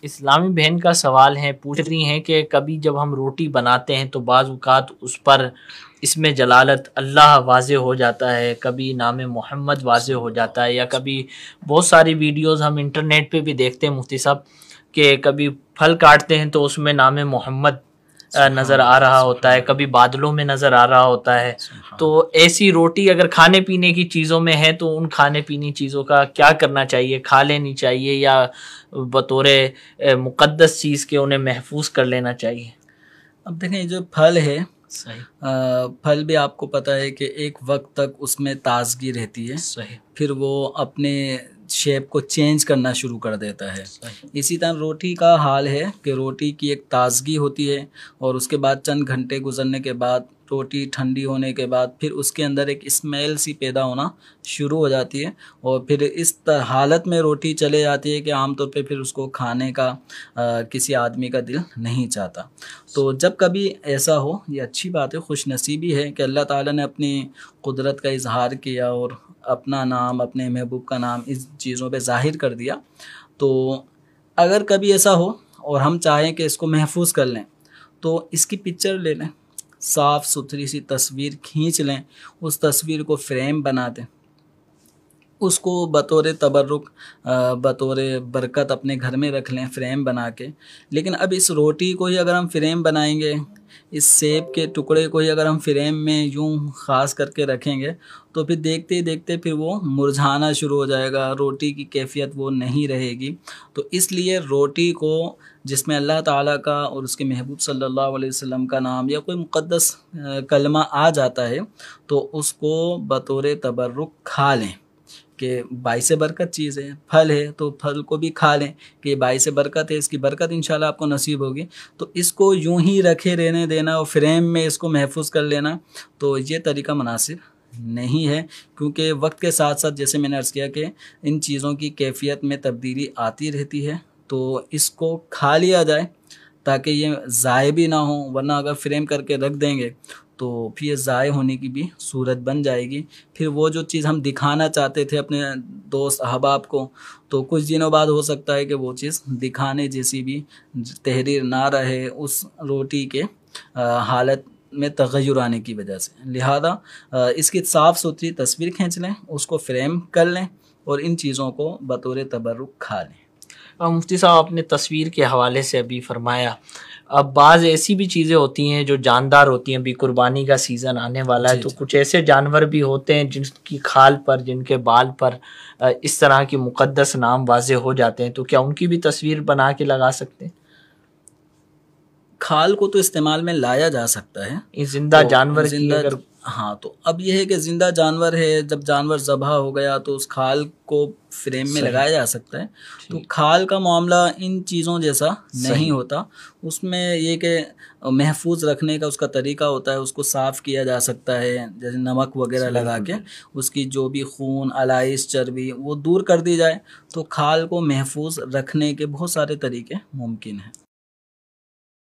इस्लामी बहन का सवाल है, पूछ रही हैं कि कभी जब हम रोटी बनाते हैं तो बाज़ औक़ात उस पर इसमें जलालत अल्लाह वाज़े हो जाता है, कभी नाम मोहम्मद वाज़े हो जाता है, या कभी बहुत सारी वीडियोज़ हम इंटरनेट पे भी देखते हैं मुफ्ती साहब कि कभी फल काटते हैं तो उसमें नाम मोहम्मद नज़र आ रहा होता है, कभी बादलों में नज़र आ रहा होता है। तो ऐसी रोटी अगर खाने पीने की चीज़ों में है तो उन खाने पीने चीज़ों का क्या करना चाहिए? खा लेनी चाहिए या बतौर मुक़द्दस चीज़ के उन्हें महफूज कर लेना चाहिए? अब देखें, जो फल है, सही। फल भी आपको पता है कि एक वक्त तक उसमें ताजगी रहती है, सही। फिर वो अपने शेप को चेंज करना शुरू कर देता है। इसी तरह रोटी का हाल है कि रोटी की एक ताजगी होती है और उसके बाद चंद घंटे गुजरने के बाद, रोटी ठंडी होने के बाद, फिर उसके अंदर एक स्मेल सी पैदा होना शुरू हो जाती है और फिर इस हालत में रोटी चले जाती है कि आमतौर पे फिर उसको खाने का किसी आदमी का दिल नहीं चाहता। तो जब कभी ऐसा हो, ये अच्छी बात है, खुशनसीबी है कि अल्लाह ताला ने अपनी कुदरत का इजहार किया और अपना नाम, अपने महबूब का नाम इस चीज़ों पे ज़ाहिर कर दिया। तो अगर कभी ऐसा हो और हम चाहें कि इसको महफूज कर लें तो इसकी पिक्चर ले लें, साफ़ सुथरी सी तस्वीर खींच लें, उस तस्वीर को फ्रेम बना दें, उसको बतौर तबर्रुक, बतौर बरकत अपने घर में रख लें फ्रेम बना के। लेकिन अब इस रोटी को ही अगर हम फ्रेम बनाएंगे, इस सेब के टुकड़े को ही अगर हम फ्रेम में यूं ख़ास करके रखेंगे तो फिर देखते ही देखते फिर वो मुरझाना शुरू हो जाएगा, रोटी की कैफियत वो नहीं रहेगी। तो इसलिए रोटी को जिसमें अल्लाह ताला का और उसके महबूब सल्लल्लाहु अलैहि वसल्लम का नाम या कोई मुक़द्दस कलमा आ जाता है तो उसको बतौर तबर्रुक खा लें कि बाइस बरकत चीज़ है, फल है तो फल को भी खा लें कि बाइस बरकत है, इसकी बरकत इंशाल्लाह आपको नसीब होगी। तो इसको यूं ही रखे रहने देना और फ्रेम में इसको महफूज कर लेना, तो ये तरीका मुनासिब नहीं है, क्योंकि वक्त के साथ साथ जैसे मैंने अर्ज़ किया कि इन चीज़ों की कैफियत में तब्दीली आती रहती है। तो इसको खा लिया जाए ताकि ये ज़ाय भी ना हो, वरना अगर फ्रेम करके रख देंगे तो फिर ये ज़ाय होने की भी सूरत बन जाएगी। फिर वो जो चीज़ हम दिखाना चाहते थे अपने दोस्त अहबाब को, तो कुछ दिनों बाद हो सकता है कि वो चीज़ दिखाने जैसी भी तहरीर ना रहे उस रोटी के हालत में तग़य्युर आने की वजह से। लिहाजा इसकी साफ़ सुथरी तस्वीर खींच लें, उसको फ्रेम कर लें और इन चीज़ों को बतौर तबर्रुक खा लें। मुफ्ती साहब, आपने तस्वीर के हवाले से अभी फरमाया, अब बाज़ ऐसी भी चीज़ें होती हैं जो जानदार होती हैं, अभी कुर्बानी का सीज़न आने वाला है, तो कुछ ऐसे जानवर भी होते हैं जिनकी खाल पर, जिनके बाल पर इस तरह के मुक़द्दस नाम वाज़े हो जाते हैं, तो क्या उनकी भी तस्वीर बना के लगा सकते हैं? खाल को तो इस्तेमाल में लाया जा सकता है, इस जिंदा जानवर की अगर, हाँ, तो अब यह है कि ज़िंदा जानवर है, जब जानवर ज़बह हो गया तो उस खाल को फ्रेम में लगाया जा सकता है। तो खाल का मामला इन चीज़ों जैसा नहीं होता, उसमें ये कि महफूज रखने का उसका तरीका होता है, उसको साफ़ किया जा सकता है, जैसे नमक वगैरह लगा के उसकी जो भी खून, अलाइस, चर्बी वो दूर कर दी जाए, तो खाल को महफूज रखने के बहुत सारे तरीके मुमकिन हैं।